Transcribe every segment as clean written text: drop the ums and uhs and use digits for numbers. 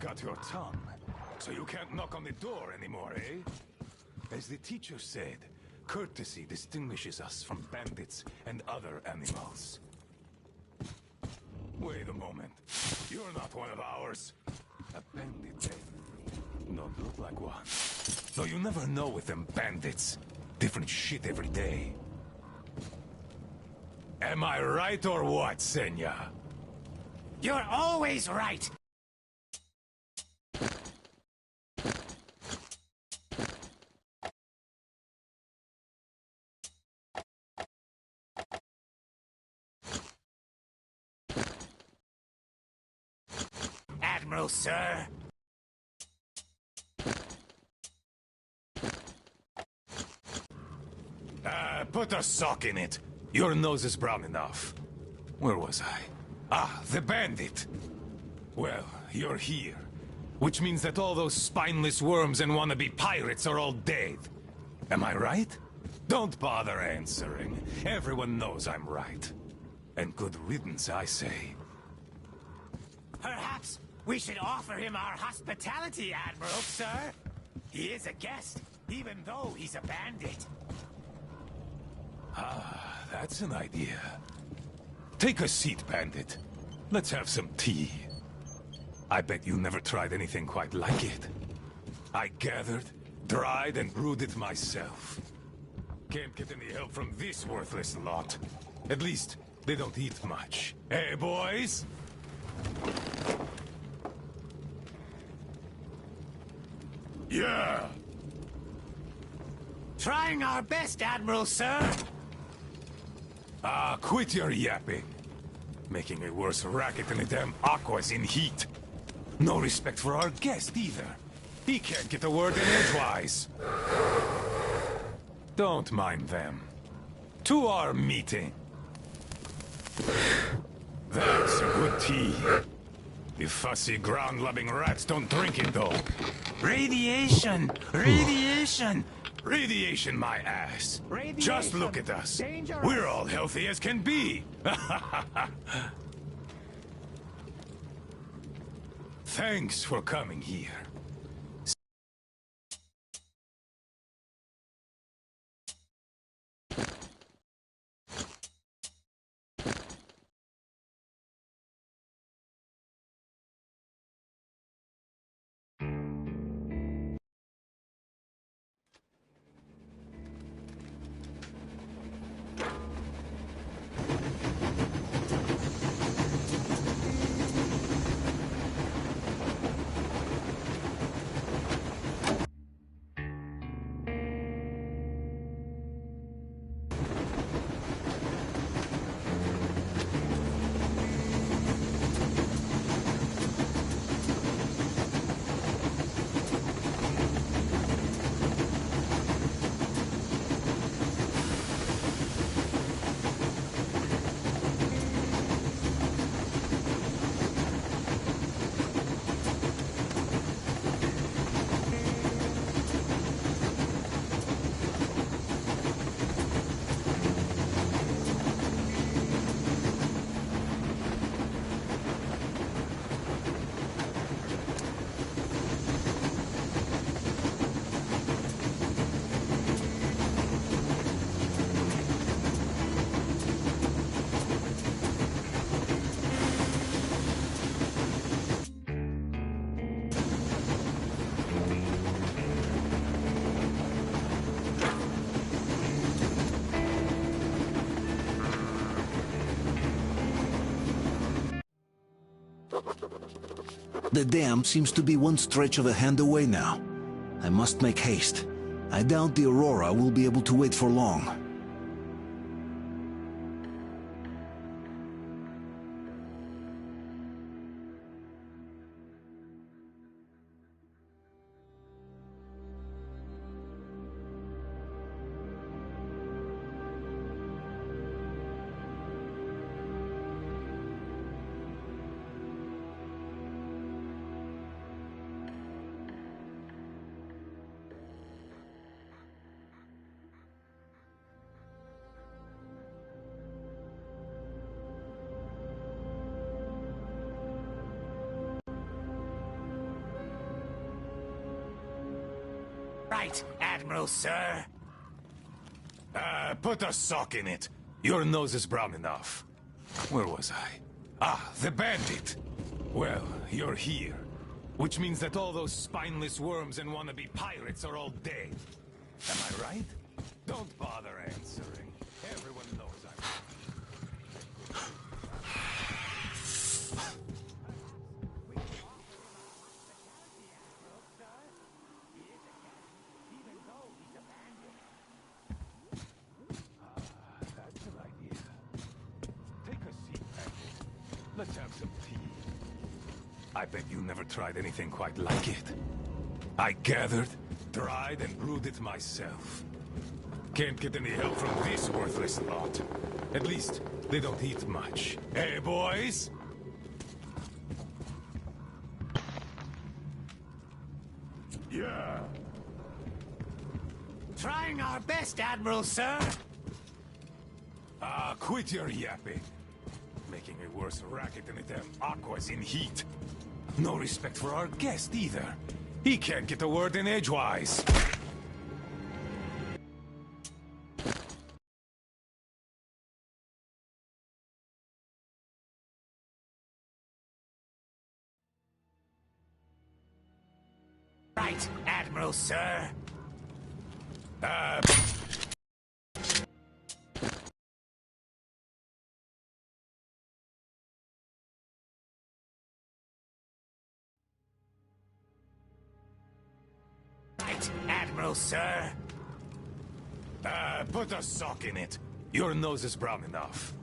got your tongue, so you can't knock on the door anymore, eh? As the teacher said, courtesy distinguishes us from bandits and other animals. Wait a moment. You're not one of ours. A bandit, then? Don't look like one. Though you never know with them bandits. Different shit every day. Am I right or what, Senya? You're always right! Admiral, sir. Put a sock in it. Your nose is brown enough. Where was I? Ah, the bandit. Well, you're here. Which means that all those spineless worms and wannabe pirates are all dead. Am I right? Don't bother answering. Everyone knows I'm right. And good riddance, I say. Perhaps we should offer him our hospitality, Admiral, sir. He is a guest, even though he's a bandit. Ah, that's an idea. Take a seat, bandit. Let's have some tea. I bet you never tried anything quite like it. I gathered, dried, and brewed it myself. Can't get any help from this worthless lot. At least, they don't eat much. Hey, boys? Yeah! Trying our best, Admiral, sir. Ah, quit your yapping. Making a worse racket than the damn Aqua's in heat. No respect for our guest, either. He can't get a word in edgewise. Don't mind them. To our meeting. That's a good tea. The fussy, ground-loving rats don't drink it, though. Radiation! Radiation! Radiation, my ass. Radiation. Just look at us. Dangerous. We're all healthy as can be. Thanks for coming here. The dam seems to be one stretch of a hand away now. I must make haste. I doubt the Aurora will be able to wait for long. Right, Admiral, sir. Put a sock in it. Your nose is brown enough. Where was I? Ah, the bandit. Well, you're here. Which means that all those spineless worms and wannabe pirates are all dead. Am I right? Don't bother answering. Everyone knows I'm... That's an idea. Take a seat, bandit. Let's have some tea. I bet you never tried anything quite like it. I gathered, dried, and brewed it myself. Can't get any help from this worthless lot. At least, they don't eat much. Hey, boys? Yeah. Trying our best, Admiral, sir. Quit your yapping. Making a worse racket than the damn Aqua's in heat. No respect for our guest, either. He can't get a word in edgewise. Right, Admiral, sir. Right, Admiral, sir. Put a sock in it. Your nose is brown enough.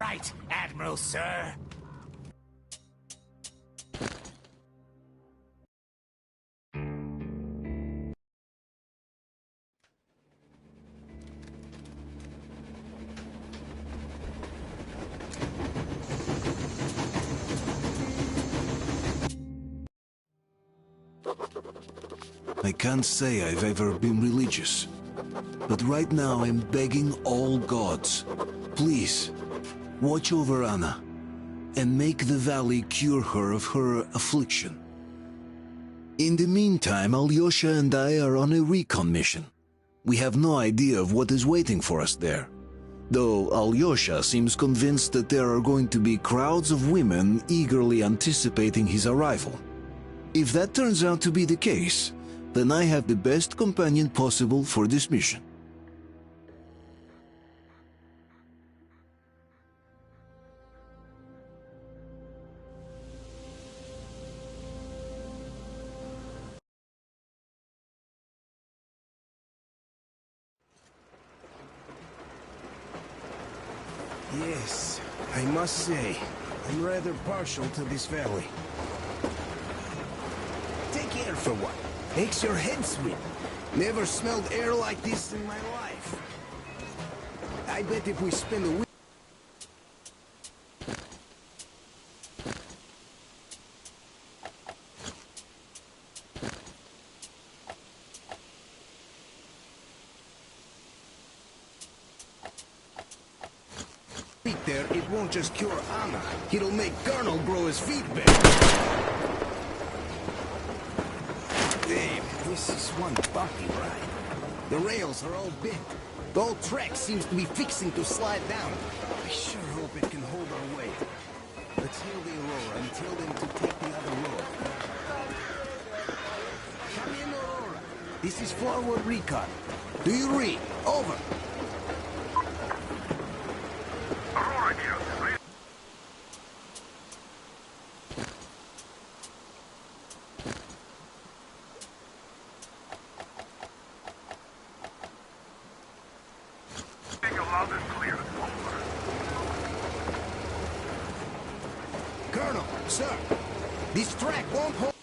Right, Admiral, sir. I can't say I've ever been religious, but right now I'm begging all gods, please, watch over Anna, and make the valley cure her of her affliction. In the meantime, Alyosha and I are on a recon mission. We have no idea of what is waiting for us there, though Alyosha seems convinced that there are going to be crowds of women eagerly anticipating his arrival. If that turns out to be the case, then I have the best companion possible for this mission. Yes, I must say, I'm rather partial to this valley. Take air for one. Makes your head swim. Never smelled air like this in my life. I bet if we spend a week... there, it won't just cure Anna. It'll make Colonel grow his feet back. Damn, this is one bumpy ride. The rails are all bent. The whole track seems to be fixing to slide down. I sure hope it can hold our weight. Let's hail the Aurora and tell them to take the other road. Come in, Aurora. This is forward recon. Do you read? Over. Colonel, sir, this track won't hold.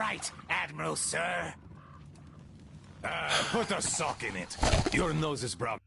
right, Admiral, sir. Put a sock in it. Your nose is brown.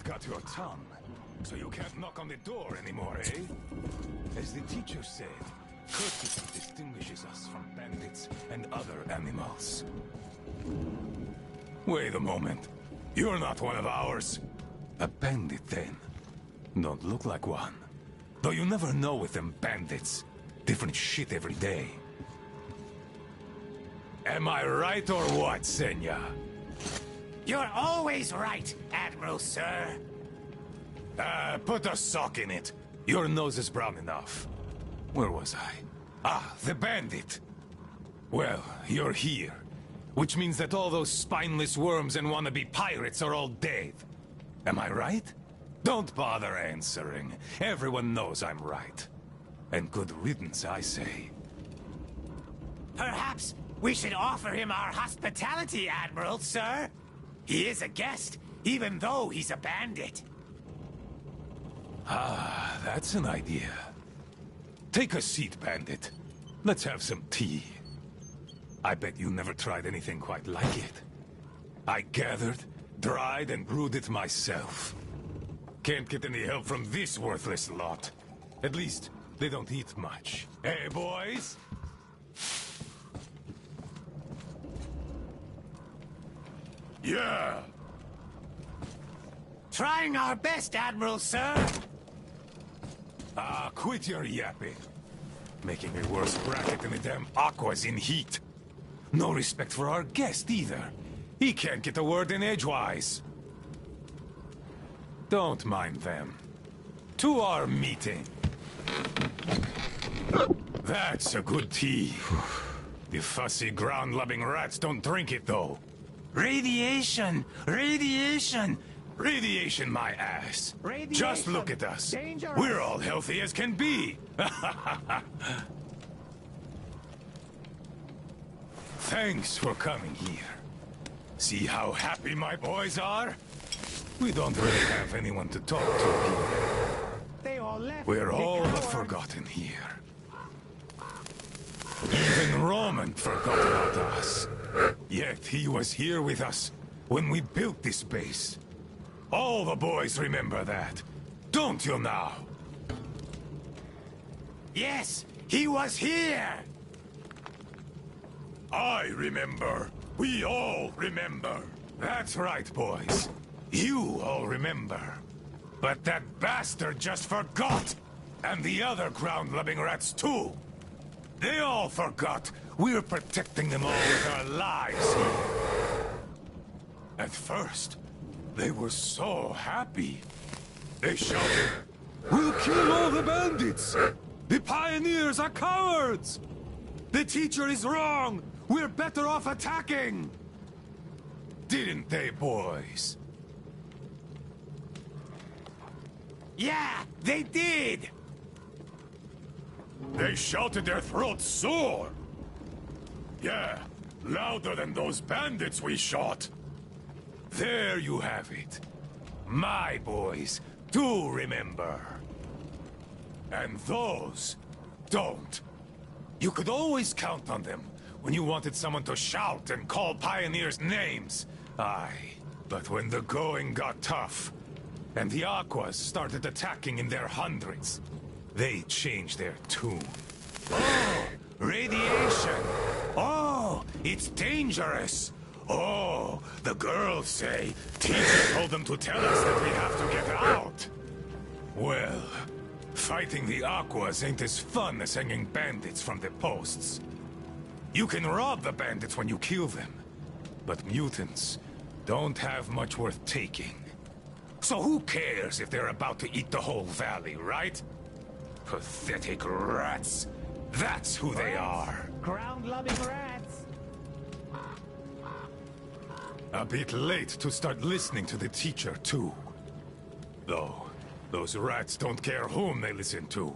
Got your tongue, so you can't knock on the door anymore, eh? As the teacher said, courtesy distinguishes us from bandits and other animals. Wait a moment. You're not one of ours. A bandit, then. Don't look like one. Though you never know with them bandits. Different shit every day. Am I right or what, Senya? You're always right, Admiral, sir. Put a sock in it. Your nose is brown enough. Where was I? Ah, the bandit. Well, you're here. Which means that all those spineless worms and wannabe pirates are all dead. Am I right? Don't bother answering. Everyone knows I'm right. And good riddance, I say. Perhaps we should offer him our hospitality, Admiral, sir. He is a guest, even though he's a bandit. Ah, that's an idea. Take a seat, bandit. Let's have some tea. I bet you never tried anything quite like it. I gathered, dried, and brewed it myself. Can't get any help from this worthless lot. At least, they don't eat much. Hey, boys? Yeah! Trying our best, Admiral, sir. Ah, quit your yapping. Making a worse bracket than the damn Aqua's in heat. No respect for our guest, either. He can't get a word in edgewise. Don't mind them. To our meeting. That's a good tea. You fussy ground-loving rats don't drink it, though. Radiation! Radiation! Radiation, my ass. Radiation. Just look at us. Dangerous. We're all healthy as can be. Thanks for coming here. See how happy my boys are? We don't really have anyone to talk to here. They all left. We're all the but forgotten here. Even Roman forgot about us. Yet he was here with us when we built this base. All the boys remember that. Don't you now? Yes, he was here. I remember. We all remember. That's right, boys. You all remember. But that bastard just forgot! And the other ground-loving rats, too! They all forgot we're protecting them all with our lives here. At first, they were so happy. They shouted, "We'll kill all the bandits! The pioneers are cowards! The teacher is wrong! We're better off attacking!" Didn't they, boys? Yeah, they did. They shouted their throats sore. Yeah, louder than those bandits we shot. There you have it. My boys do remember. And those don't. You could always count on them when you wanted someone to shout and call pioneers names. Aye, but when the going got tough, and the Aquas started attacking in their hundreds, they changed their tune. Oh, radiation! Oh, it's dangerous! Oh, the girls say teacher told them to tell us that we have to get out. Well, fighting the Aquas ain't as fun as hanging bandits from the posts. You can rob the bandits when you kill them, but mutants don't have much worth taking. So who cares if they're about to eat the whole valley, right? Pathetic rats. That's who they are. Ground-loving rats. A bit late to start listening to the teacher, too. Though, those rats don't care whom they listen to.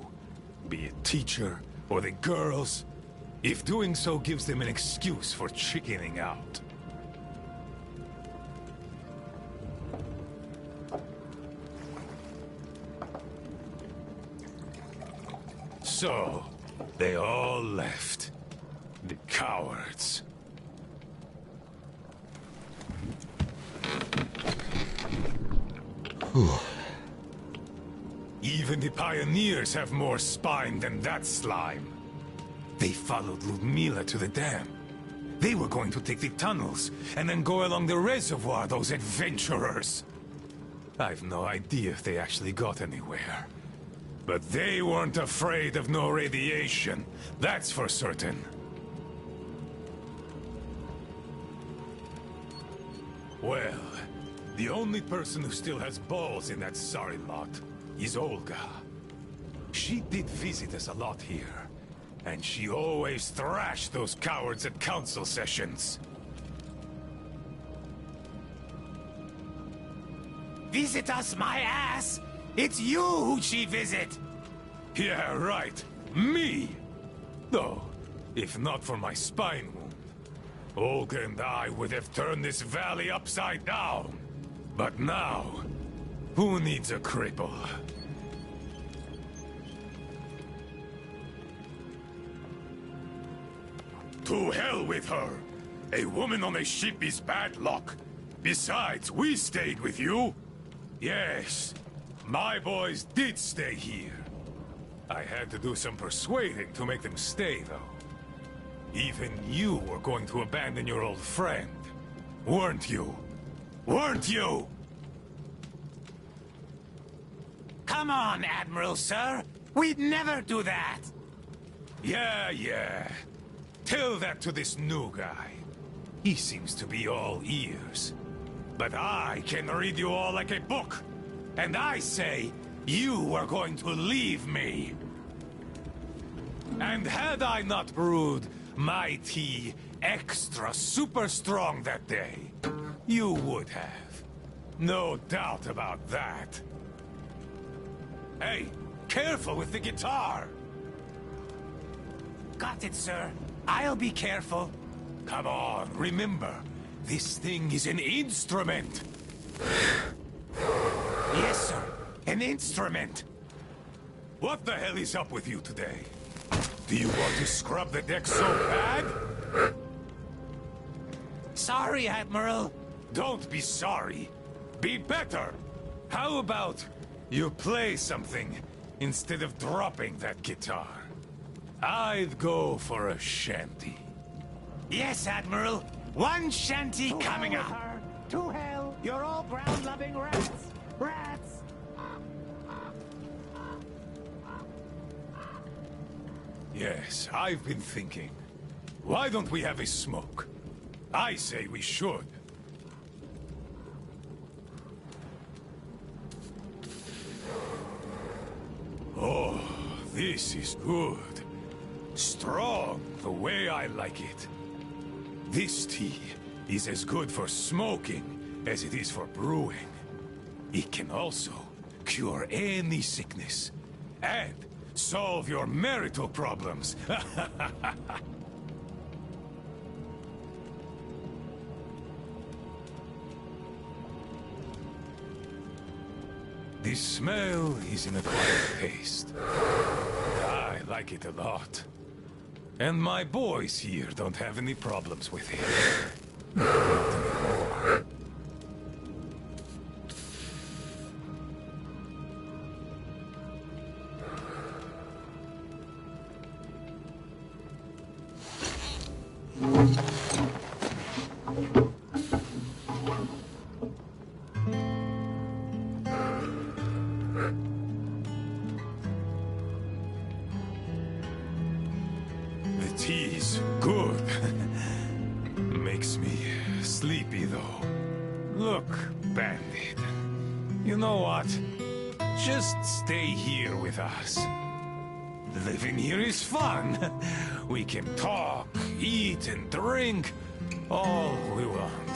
Be it teacher or the girls, if doing so gives them an excuse for chickening out. So, they all left. The cowards. Even the pioneers have more spine than that slime. They followed Ludmila to the dam. They were going to take the tunnels, and then go along the reservoir, those adventurers. I've no idea if they actually got anywhere. But they weren't afraid of no radiation, that's for certain. Well, the only person who still has balls in that sorry lot is Olga. She did visit us a lot here, and she always thrashed those cowards at council sessions. Visit us, my ass! It's you who she visit! Yeah, right. Me! Though, if not for my spine wound, Olga and I would have turned this valley upside down. But now, who needs a cripple? To hell with her! A woman on a ship is bad luck. Besides, we stayed with you. Yes, my boys did stay here. I had to do some persuading to make them stay, though. Even you were going to abandon your old friend, weren't you? Weren't you? Come on, Admiral, sir! We'd never do that! Yeah. Tell that to this new guy. He seems to be all ears. But I can read you all like a book. And I say, you are going to leave me. And had I not brewed my tea extra super strong that day, you would have. No doubt about that. Hey, careful with the guitar! Got it, sir. I'll be careful. Come on, remember, this thing is an instrument! Yes, sir. An instrument. What the hell is up with you today? Do you want to scrub the deck so bad? Sorry, Admiral. Don't be sorry. Be better. How about you play something instead of dropping that guitar? I'd go for a shanty. Yes, Admiral. One shanty coming up. To hell. You're all ground-loving rats. Rats! Yes, I've been thinking. Why don't we have a smoke? I say we should. Oh, this is good. Strong, the way I like it. This tea is as good for smoking as it is for brewing. It can also cure any sickness and solve your marital problems. The smell is an acquired taste. I like it a lot. And my boys here don't have any problems with it. The tea's good. Makes me sleepy, though. Look, Bandit. You know what? Just stay here with us. Living here is fun. We can talk, eat, and drink. All we want.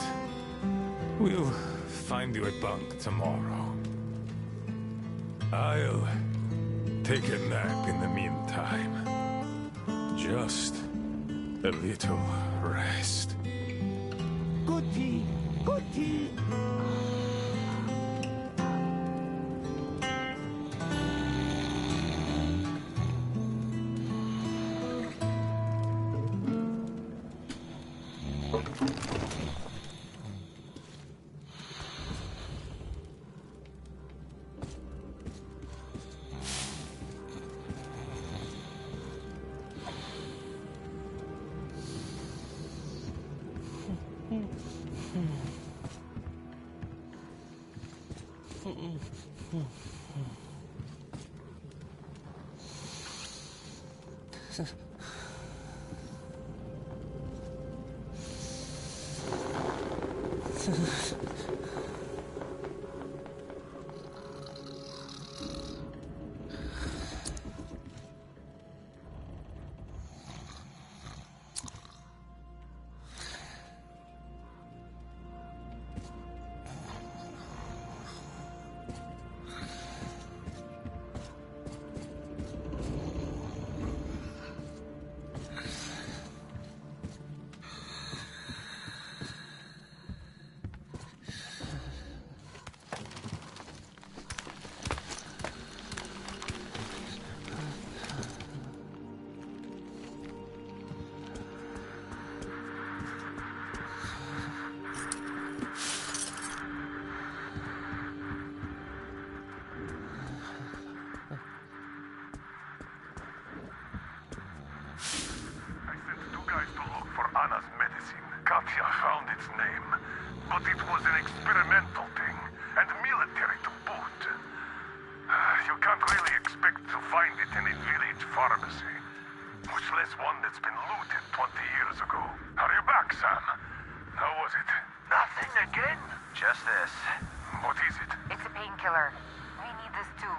We'll find you a bunk tomorrow. I'll take a nap in the meantime. Just a little rest. Good tea. Good tea. But it was an experimental thing, and military to boot. You can't really expect to find it in a village pharmacy. Much less one that's been looted 20 years ago. Are you back, Sam? How was it? Nothing again. Just this. What is it? It's a painkiller. We need this too.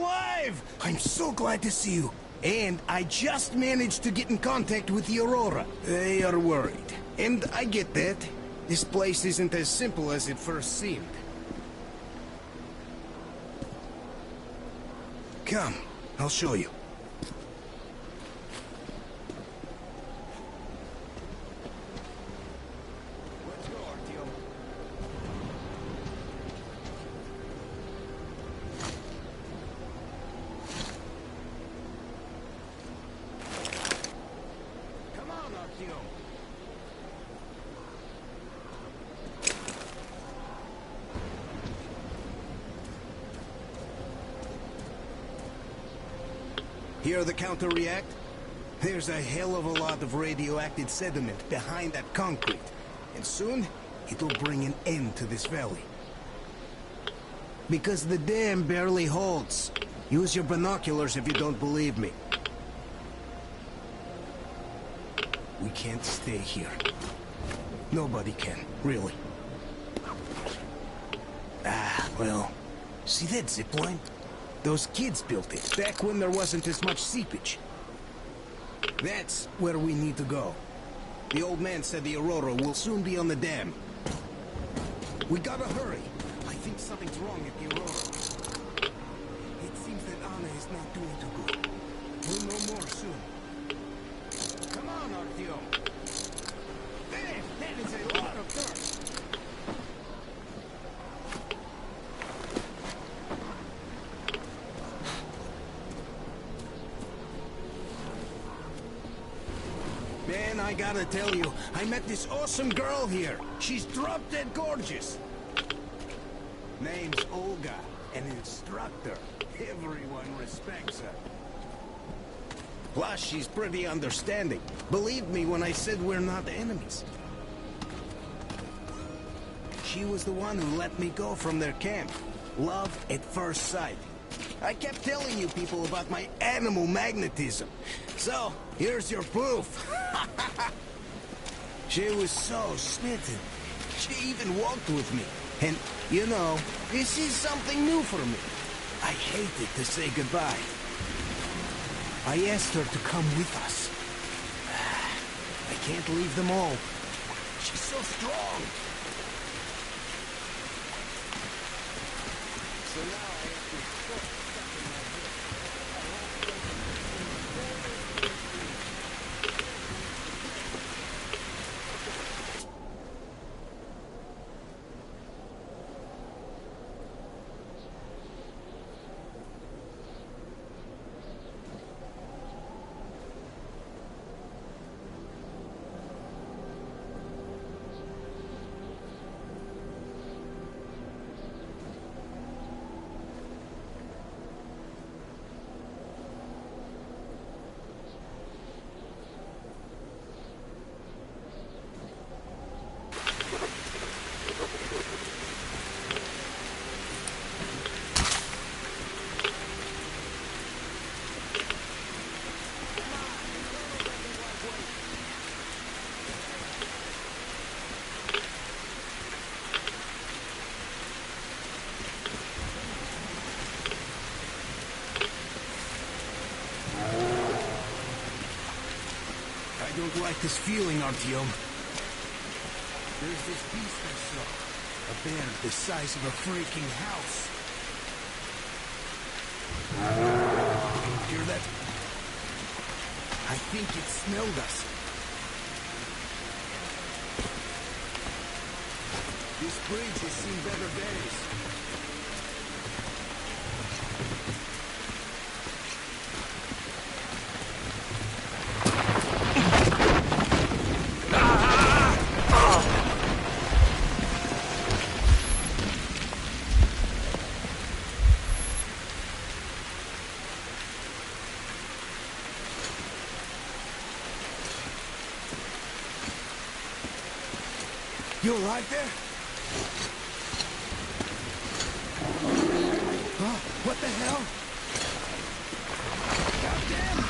alive! I'm so glad to see you. And I just managed to get in contact with the Aurora. They are worried. And I get that. This place isn't as simple as it first seemed. Come, I'll show you. Let's go, Artyom. Come on, Artyom. Hear the counter react? There's a hell of a lot of radioactive sediment behind that concrete. And soon, it'll bring an end to this valley. Because the dam barely holds. Use your binoculars if you don't believe me. We can't stay here. Nobody can, really. Ah, well, see that zipline? Those kids built it, back when there wasn't as much seepage. That's where we need to go. The old man said the Aurora will soon be on the dam. We gotta hurry. I think something's wrong at the Aurora. It seems that Anna is not doing too good. We'll know more soon. Come on, Artyom. Man, that is a lot of dirt. Man, I gotta tell you, I met this awesome girl here. She's drop-dead gorgeous. Name's Olga, an instructor. Everyone respects her. Plus, she's pretty understanding. Believe me when I said we're not enemies. She was the one who let me go from their camp. Love at first sight. I kept telling you people about my animal magnetism. So, here's your proof. She was so smitten. She even walked with me. And, you know, this is something new for me. I hated to say goodbye. I asked her to come with us. I can't leave them all. She's so strong. So now I have to stuck in my head. I don't like this feeling, Artyom. There's this beast I saw. A bear the size of a freaking house. Hear that? I think it smelled us. This bridge has seen better days. You alright there? Huh? What the hell? Goddamn!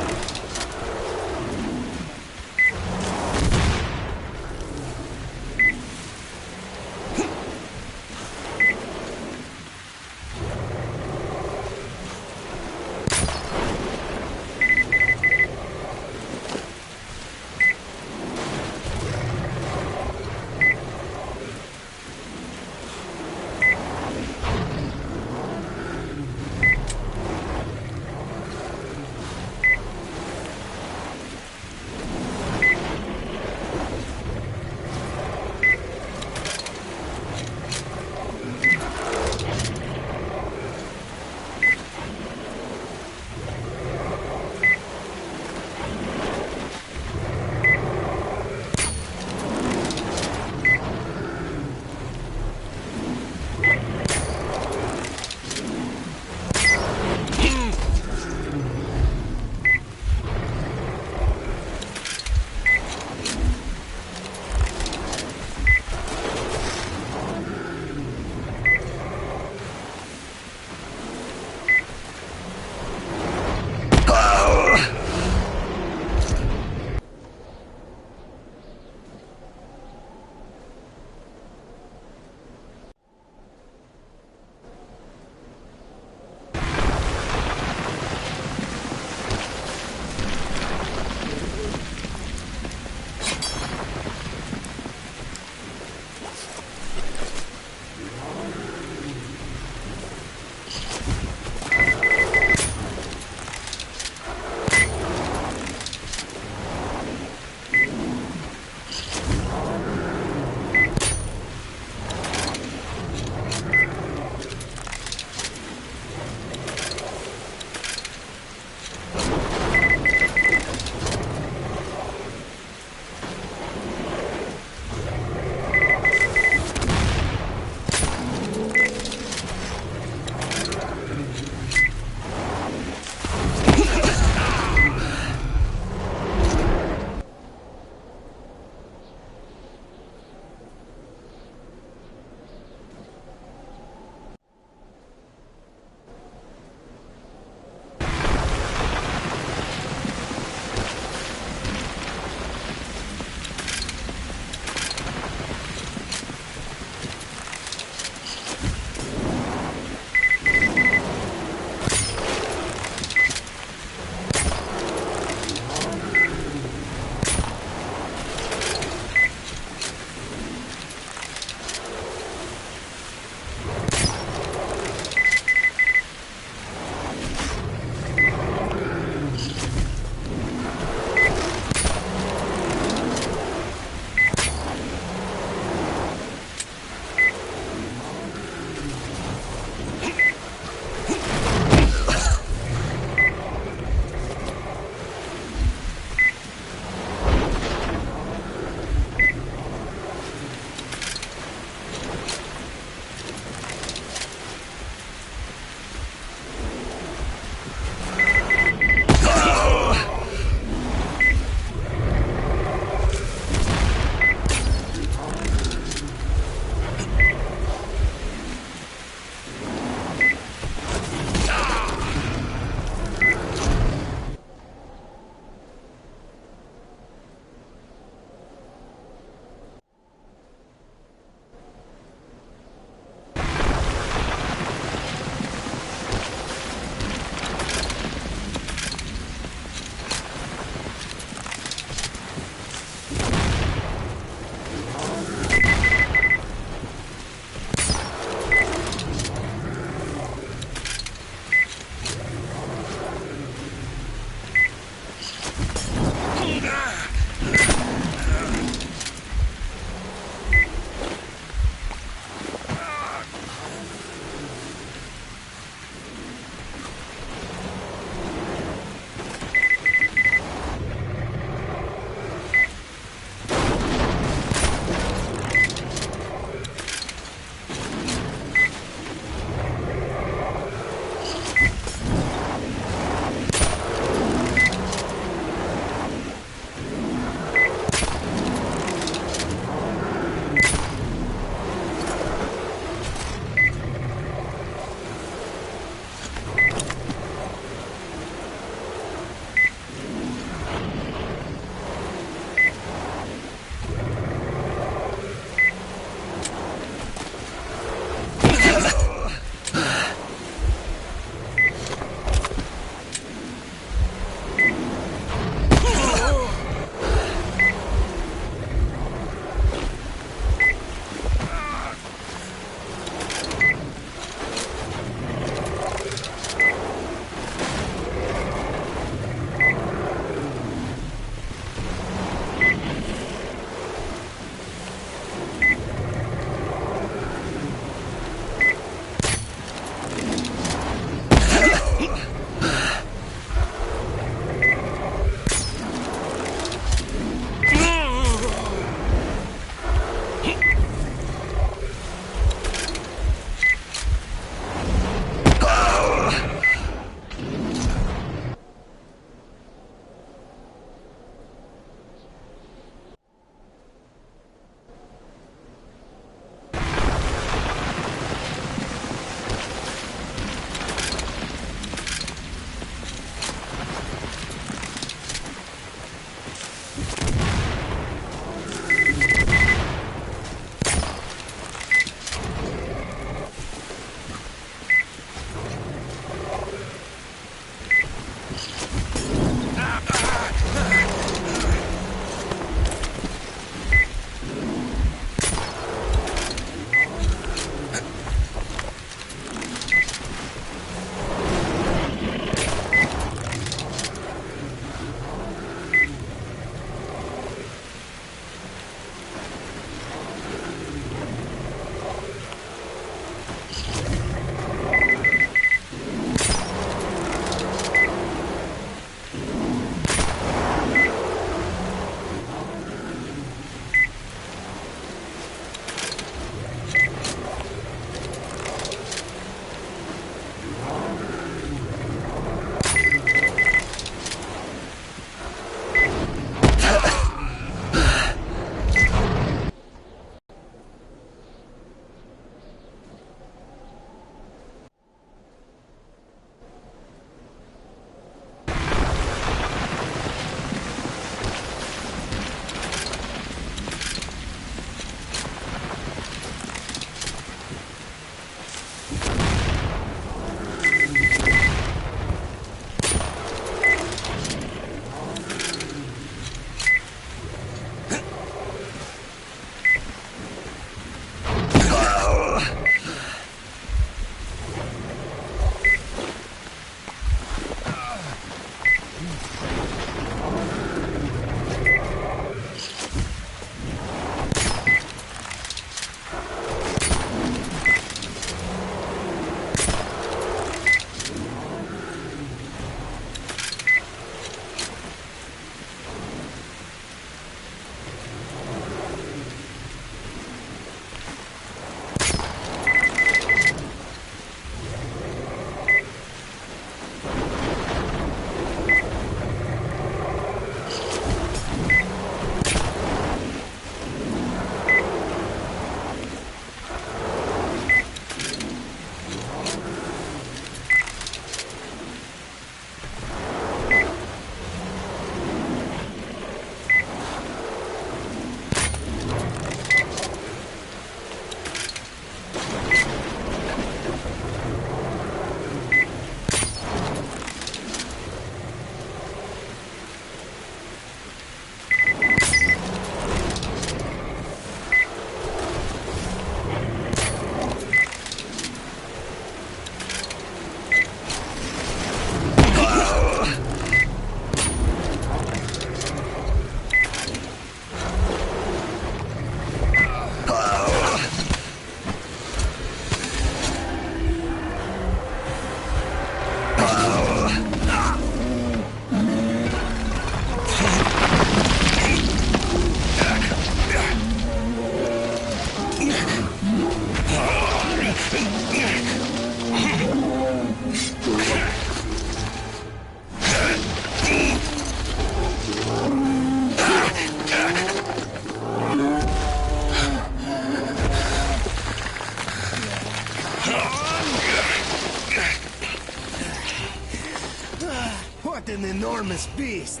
relentless beast.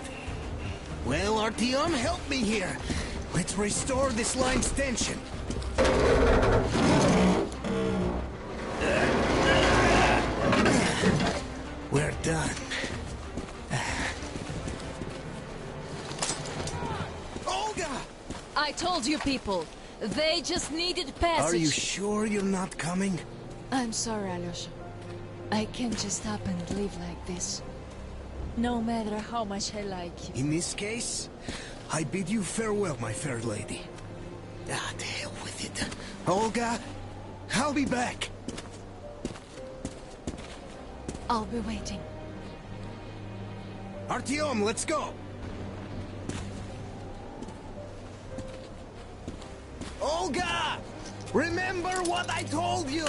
Well, Artyom, help me here. Let's restore this line's tension. We're done. Olga! I told you people. They just needed passage. Are you sure you're not coming? I'm sorry, Alyosha. I can't just up and live like this. No matter how much I like you. In this case, I bid you farewell, my fair lady. Ah, to hell with it. Olga, I'll be back. I'll be waiting. Artyom, let's go! Olga! Remember what I told you!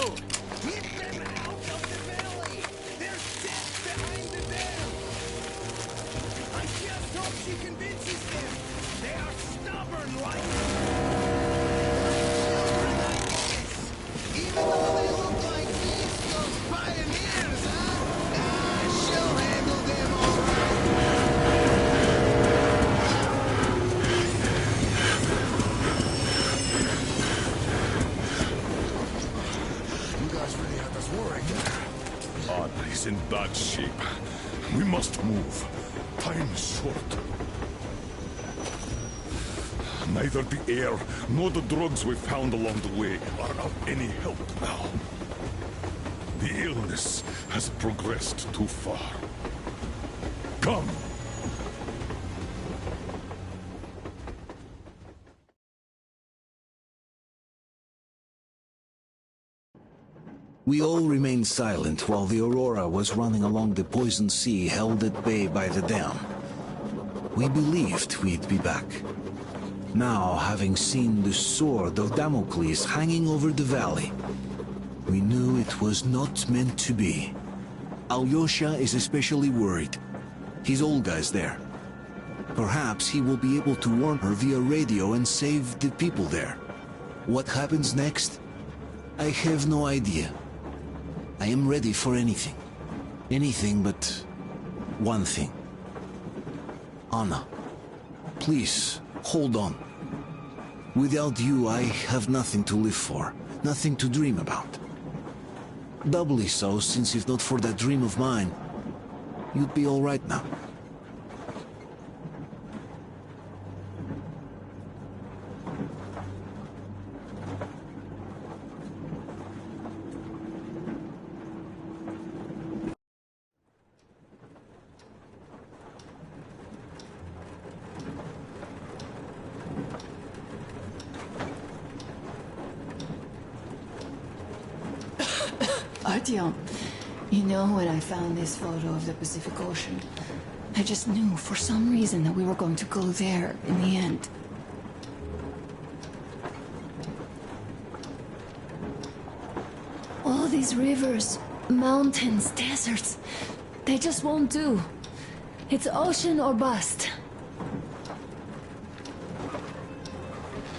Keep them out of the valley! There's death behind the dam! I just hope she convinces them! They are stubborn like... children, I guess! Even though they look like these, those pioneers, huh? Ah, she'll handle them all right! Anna is in bad shape. We must move. Time is short. Neither the air nor the drugs we found along the way are of any help now. The illness has progressed too far. Come! We all remained silent while the Aurora was running along the poison sea held at bay by the dam. We believed we'd be back. Now, having seen the sword of Damocles hanging over the valley, we knew it was not meant to be. Alyosha is especially worried. His Olga is there. Perhaps he will be able to warn her via radio and save the people there. What happens next? I have no idea. I am ready for anything. Anything but one thing. Anna, please, hold on. Without you, I have nothing to live for, nothing to dream about. Doubly so, since if not for that dream of mine, you'd be all right now. Artyom, you know when I found this photo of the Pacific Ocean, I just knew for some reason that we were going to go there in the end. All these rivers, mountains, deserts, they just won't do. It's ocean or bust.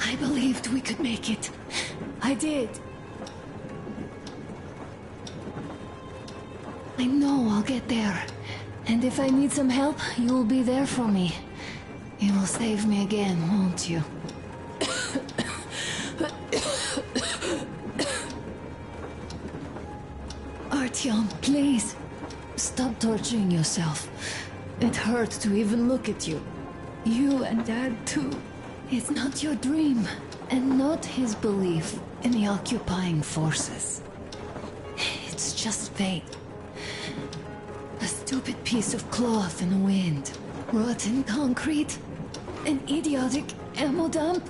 I believed we could make it. I did. I know I'll get there. And if I need some help, you'll be there for me. You will save me again, won't you? Artyom, please. Stop torturing yourself. It hurts to even look at you. You and Dad, too. It's not your dream, and not his belief in the occupying forces. It's just fate. A stupid piece of cloth in the wind. Rotten concrete. An idiotic ammo dump.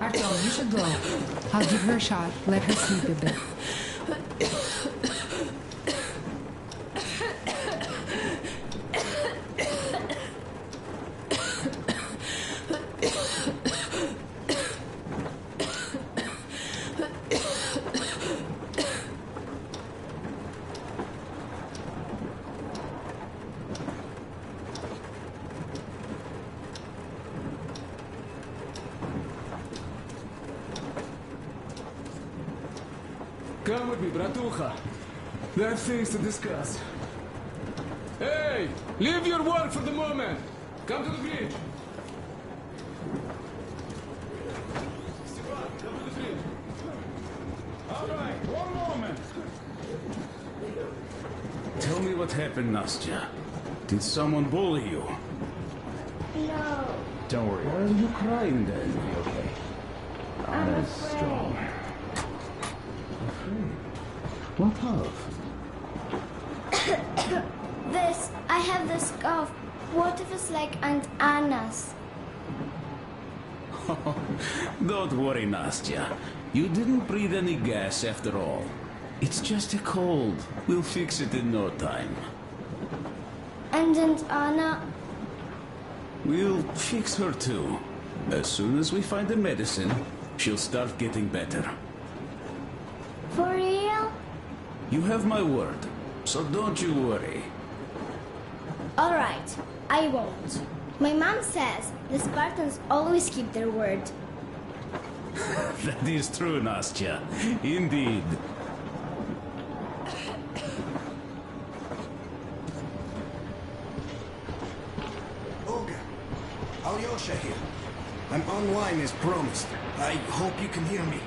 Artyom, you should go. I'll give her a shot. Let her sleep a bit. Come with me, bratucha. There are things to discuss. Hey! Leave your work for the moment! Come to the bridge! Come to the bridge! All right, one moment! Tell me what happened, Nastya. Did someone bully you? No. Don't worry. Why are you crying then? Be okay. I'm That's afraid. strong. Afraid? What of? This. I have this cough. What if it's like Aunt Anna's? Don't worry, Nastya. You didn't breathe any gas after all. It's just a cold. We'll fix it in no time. And Aunt Anna? We'll fix her too. As soon as we find the medicine, she'll start getting better. For real? You have my word, so don't you worry. Alright, I won't. My mom says the Spartans always keep their word. That is true, Nastya. Indeed. Olga, Alyosha here. I'm online as promised. I hope you can hear me.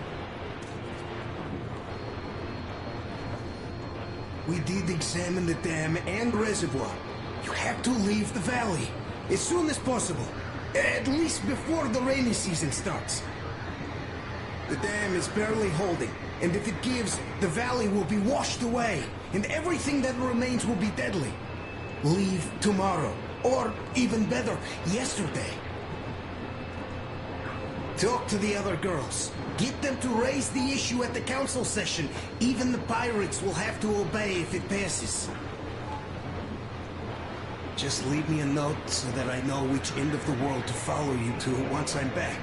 We did examine the dam and reservoir. You have to leave the valley as soon as possible. At least before the rainy season starts. The dam is barely holding, and if it gives, the valley will be washed away, and everything that remains will be deadly. Leave tomorrow, or even better, yesterday. Talk to the other girls. Get them to raise the issue at the council session. Even the pirates will have to obey if it passes. Just leave me a note so that I know which end of the world to follow you to once I'm back.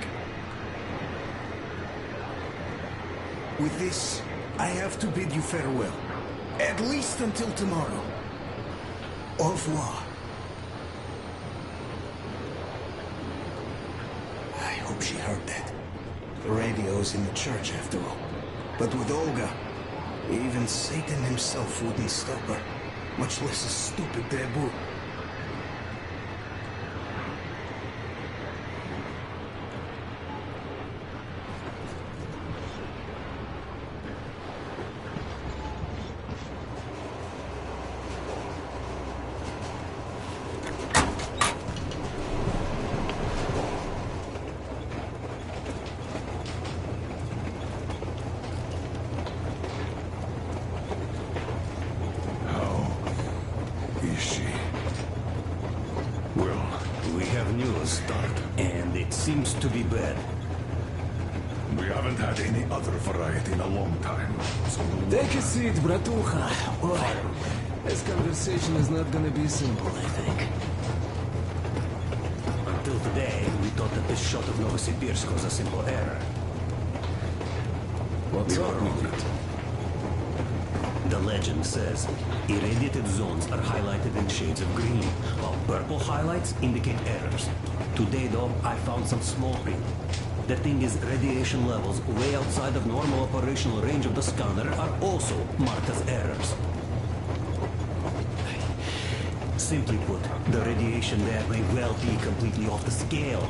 With this, I have to bid you farewell. At least until tomorrow. Au revoir. I hope she heard that. The radio's in the church after all. But with Olga, even Satan himself wouldn't stop her. Much less a stupid debut. And it seems to be bad. We haven't had any other variety in a long time. So Take a seat, bratucha. Boy, this conversation is not gonna be simple, I think. Until today, we thought that this shot of Novosibirsk was a simple error. What's up with it? The legend says irradiated zones are highlighted in shades of green, while purple highlights indicate errors. Today, though, I found some small print. The thing is, radiation levels way outside of normal operational range of the scanner are also marked as errors. Simply put, the radiation there may well be completely off the scale.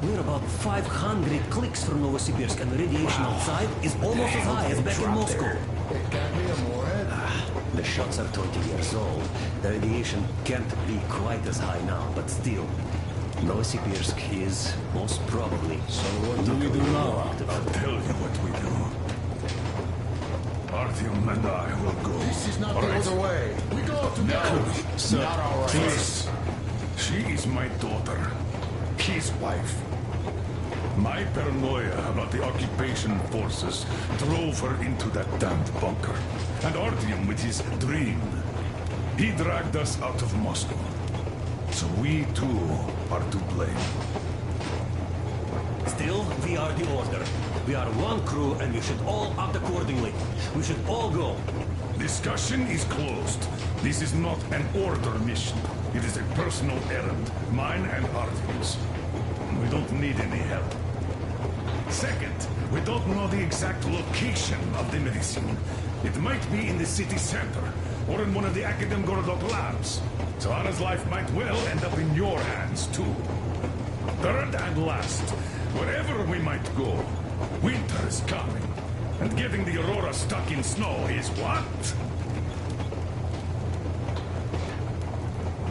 We're about 500 clicks from Novosibirsk, and the radiation outside is almost as high as back in Moscow. The shots are 20 years old. The radiation can't be quite as high now, but still. Novosibirsk is most probably... So what do we do now? I'll tell you what we do. Artyom and I will go. This is not All the right? other way. We go together. No, sir, Not all right. please. She is my daughter. His wife. My paranoia about the occupation forces drove her into that damned bunker. And Artyom with his dream. He dragged us out of Moscow. So we too are to blame. Still, we are the order. We are one crew and we should all act accordingly. We should all go. Discussion is closed. This is not an order mission. It is a personal errand, mine and Artyom's. We don't need any help. Second, we don't know the exact location of the medicine. It might be in the city center, or in one of the Academ Gorodok labs. So Anna's life might well end up in your hands, too. Third and last, wherever we might go, winter is coming. And getting the Aurora stuck in snow is what?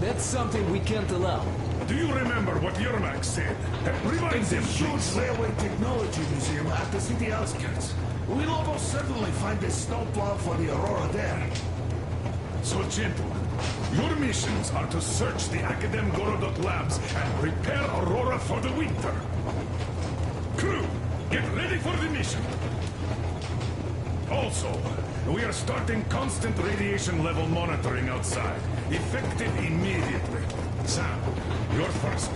That's something we can't allow. Do you remember what Yermak said? Rewind There's a them, huge please. railway technology museum at the city outskirts. We'll almost certainly find a snowplow for the Aurora there. So, gentlemen, your missions are to search the Academ Gorodok labs and prepare Aurora for the winter. Crew, get ready for the mission. Also, we are starting constant radiation level monitoring outside. Effective immediately. Sam, you're first.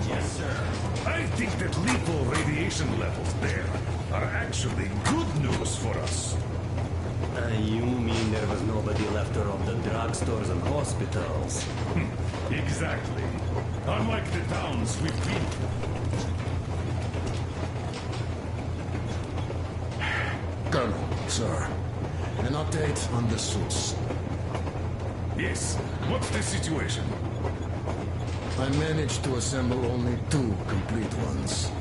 Yes, sir. I think that lethal radiation levels there are actually good news for us. You mean there was nobody left to rob the drugstores and hospitals? Exactly. Unlike the towns we've been to. Colonel, sir. An update on the suits. Yes, what's the situation? I managed to assemble only 2 complete ones.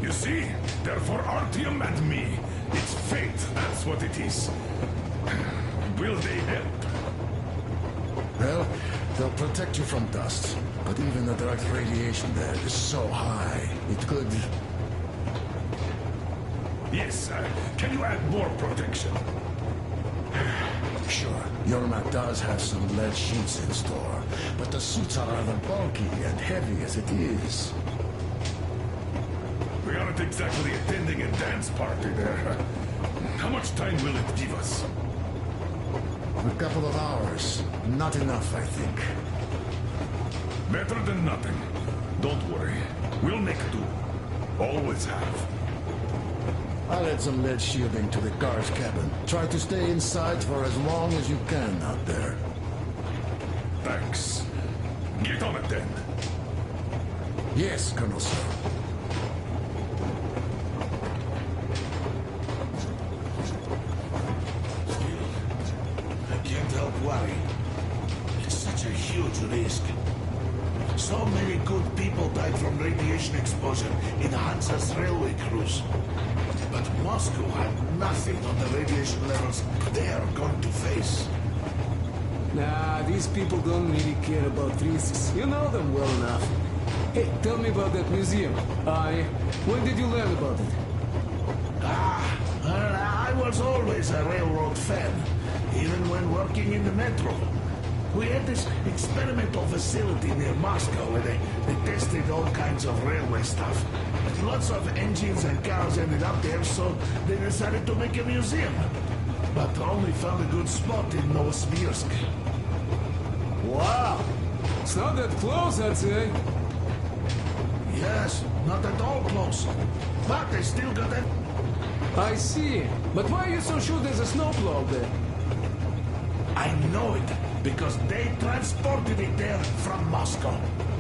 You see, they're for Artyom and me. It's fate, that's what it is. Will they help? Well, they'll protect you from dust. But even the direct radiation there is so high, it could... Yes, can you add more protection? Sure, Yermak does have some lead sheets in store, but the suits are rather bulky and heavy as it is. We aren't exactly attending a dance party there. How much time will it give us? A couple of hours. Not enough, I think. Better than nothing. Don't worry. We'll make do. Always have. I'll add some lead shielding to the car's cabin. Try to stay inside for as long as you can out there. Thanks. Get on it then. Yes, Colonel, sir. I can't help worrying. It's such a huge risk. So many good people died from radiation exposure in Hansa's railway crews. But Moscow had nothing on the radiation levels they are going to face. Nah, these people don't really care about risks. You know them well enough. Hey, tell me about that museum. When did you learn about it? I was always a railroad fan, even when working in the metro. We had this experimental facility near Moscow where they tested all kinds of railway stuff. Lots of engines and cars ended up there, so they decided to make a museum. But only found a good spot in Novosibirsk. Wow! It's not that close, I'd say. Yes, not at all close. But they still got that... I see. But why are you so sure there's a snowplow there? I know it, because they transported it there from Moscow.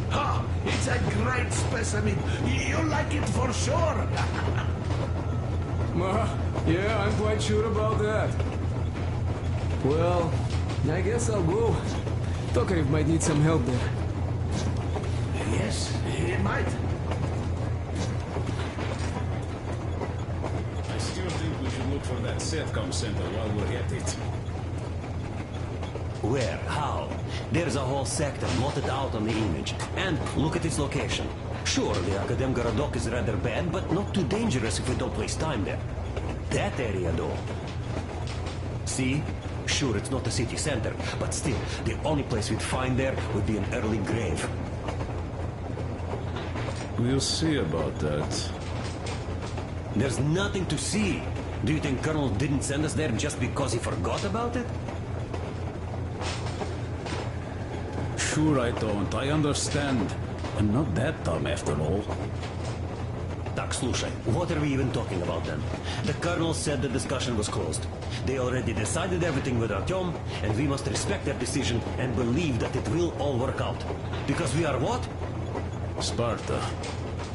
Ha! It's a great specimen. You'll like it for sure. Yeah, I'm quite sure about that. Well, I guess I'll go. Tokarev might need some help there. Yes, he might. I still think we should look for that SETCOM center while we're at it. Where? How? There's a whole sector blotted out on the image. And look at its location. Sure, the Academ Gorodok is rather bad, but not too dangerous if we don't waste time there. That area, though. See? Sure, it's not the city center, but still, the only place we'd find there would be an early grave. We'll see about that. There's nothing to see. Do you think Colonel didn't send us there just because he forgot about it? Sure I don't. I understand. I'm not that dumb after all. Tak, слушай, what are we even talking about then? The Colonel said the discussion was closed. They already decided everything with Artyom, and we must respect their decision and believe that it will all work out. Because we are what? Sparta.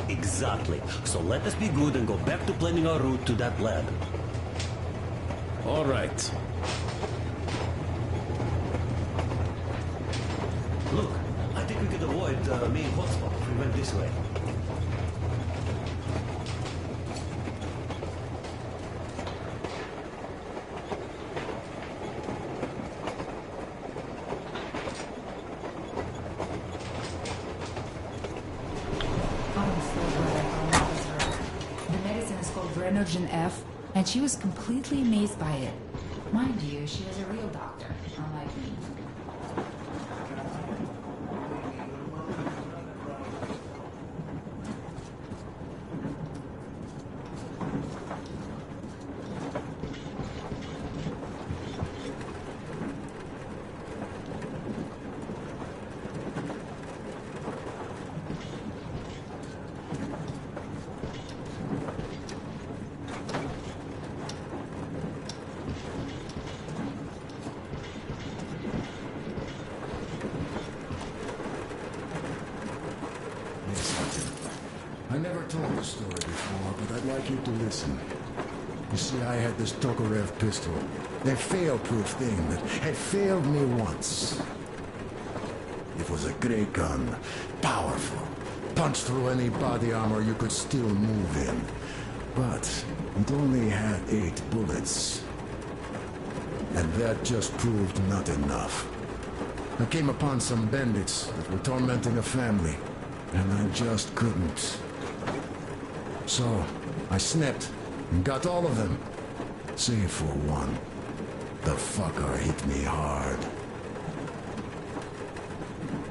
Exactly. So let us be good and go back to planning our route to that lab. All right. Look, I think we could avoid the main hotspot if we went this way. Renogen F, and she was completely amazed by it. Mind you, she was a real doctor, unlike me. I never told this story before, but I'd like you to listen. You see, I had this Tokarev pistol. A fail-proof thing that had failed me once. It was a great gun. Powerful. Punch through any body armor you could still move in. But it only had 8 bullets. And that just proved not enough. I came upon some bandits that were tormenting a family, and I just couldn't. So, I snapped and got all of them, save for one. The fucker hit me hard.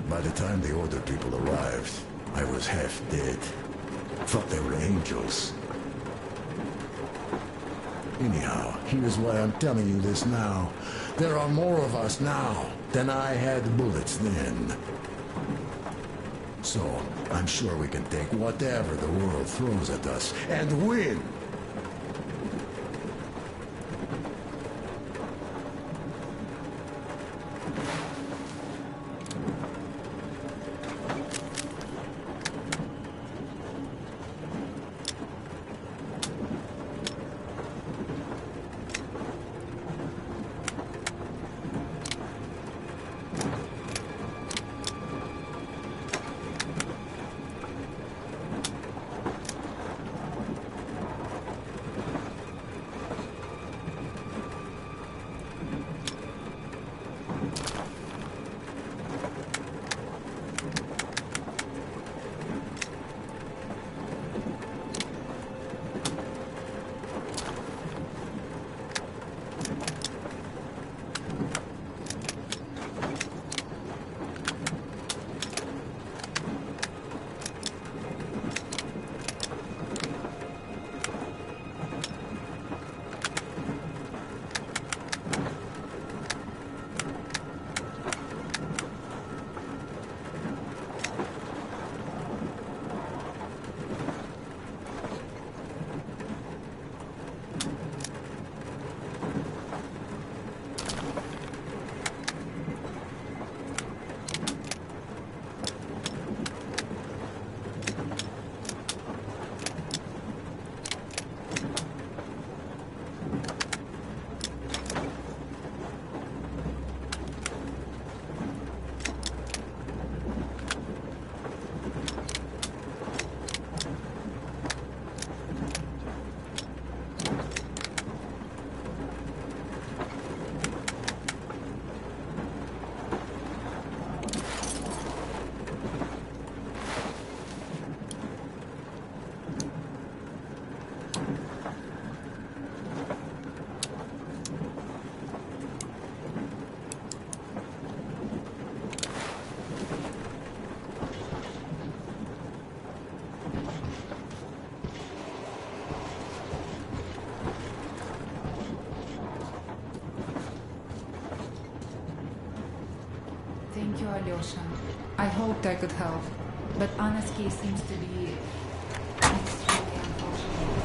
By the time the order people arrived, I was half dead. Thought they were angels. Anyhow, here's why I'm telling you this now. There are more of us now than I had bullets then. So, I'm sure we can take whatever the world throws at us and win! Thank you, Alyosha. I hoped I could help, but Anna's case seems to be extremely unfortunate.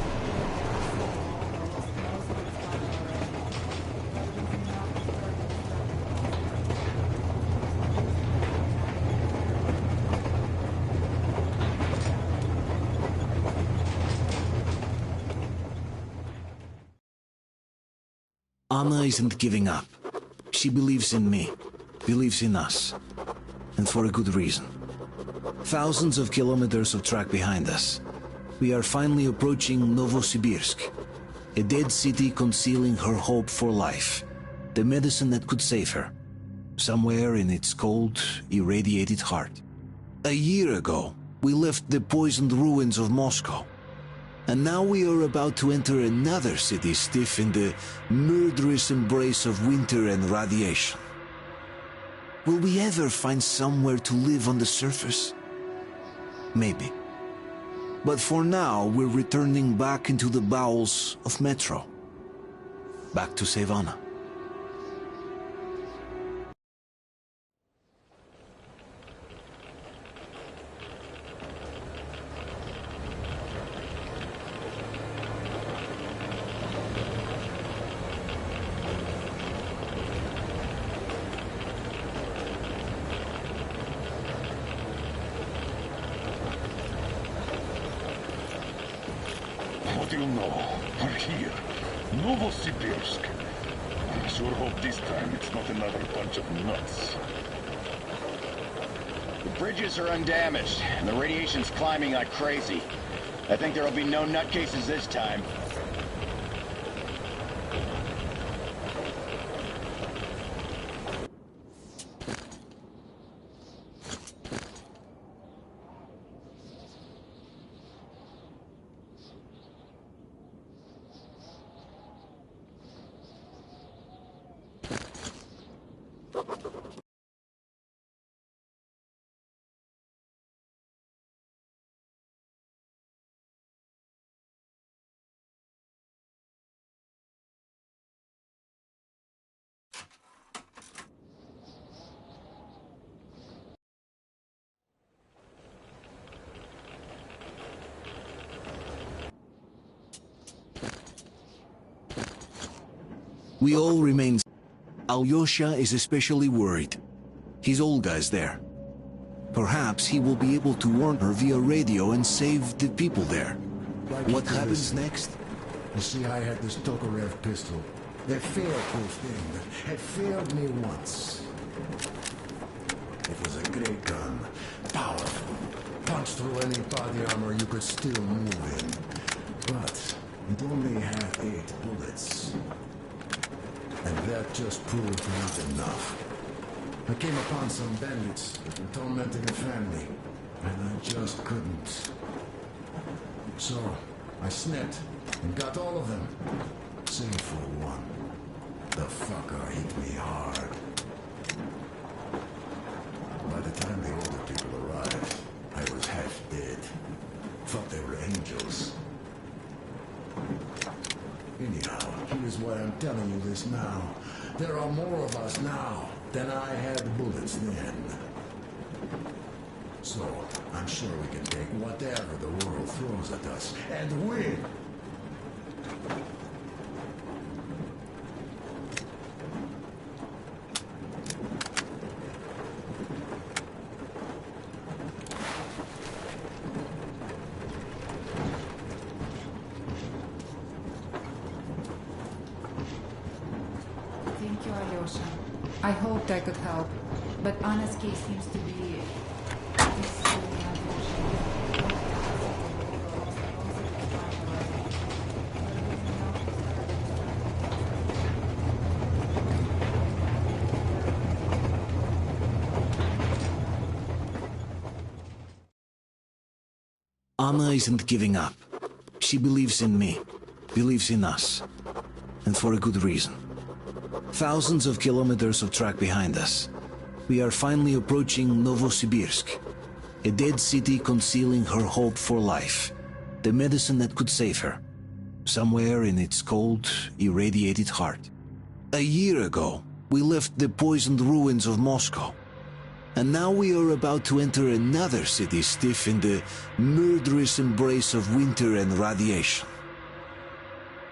Anna isn't giving up. She believes in me, believes in us, and for a good reason. Thousands of kilometers of track behind us. We are finally approaching Novosibirsk, a dead city concealing her hope for life, the medicine that could save her, somewhere in its cold, irradiated heart. A year ago, we left the poisoned ruins of Moscow, and now we are about to enter another city stiff in the murderous embrace of winter and radiation. Will we ever find somewhere to live on the surface? Maybe. But for now, we're returning back into the bowels of Metro. Back to save Anna. What do you know? We're here. Novosibirsk. I sure hope this time it's not another bunch of nuts. The bridges are undamaged, and the radiation's climbing like crazy. I think there'll be no nutcases this time. We all remain. Alyosha is especially worried. His Olga's there. Perhaps he will be able to warn her via radio and save the people there. What happens next? You see, I had this Tokarev pistol. That fail-proof thing that had failed me once. It was a great gun. Powerful. Punched through any body armor you could still move in. But it only had 8 bullets. And that just proved not enough. I came upon some bandits that were tormenting a family, and I just couldn't. So, I snipped and got all of them, save for one. The fucker hit me hard. By the time the older people arrived, I was half dead. Thought they were angels. Anyhow, here's why I'm telling you this now. There are more of us now than I had bullets then. So, I'm sure we can take whatever the world throws at us and win. Thank you, Alyosha. I hoped I could help, but Anna's case seems to be extremely unfortunate. Anna isn't giving up. She believes in me, believes in us, and for a good reason. Thousands of kilometers of track behind us. We are finally approaching Novosibirsk, a dead city concealing her hope for life, the medicine that could save her, somewhere in its cold, irradiated heart. A year ago, we left the poisoned ruins of Moscow, and now we are about to enter another city stiff in the murderous embrace of winter and radiation.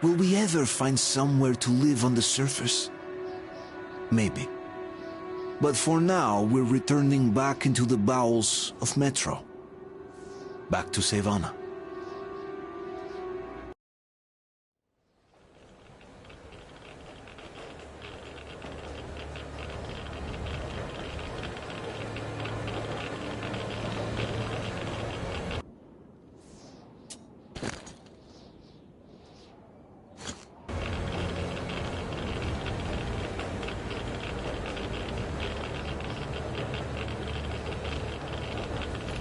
Will we ever find somewhere to live on the surface? Maybe. But for now, we're returning back into the bowels of Metro. Back to save Anna.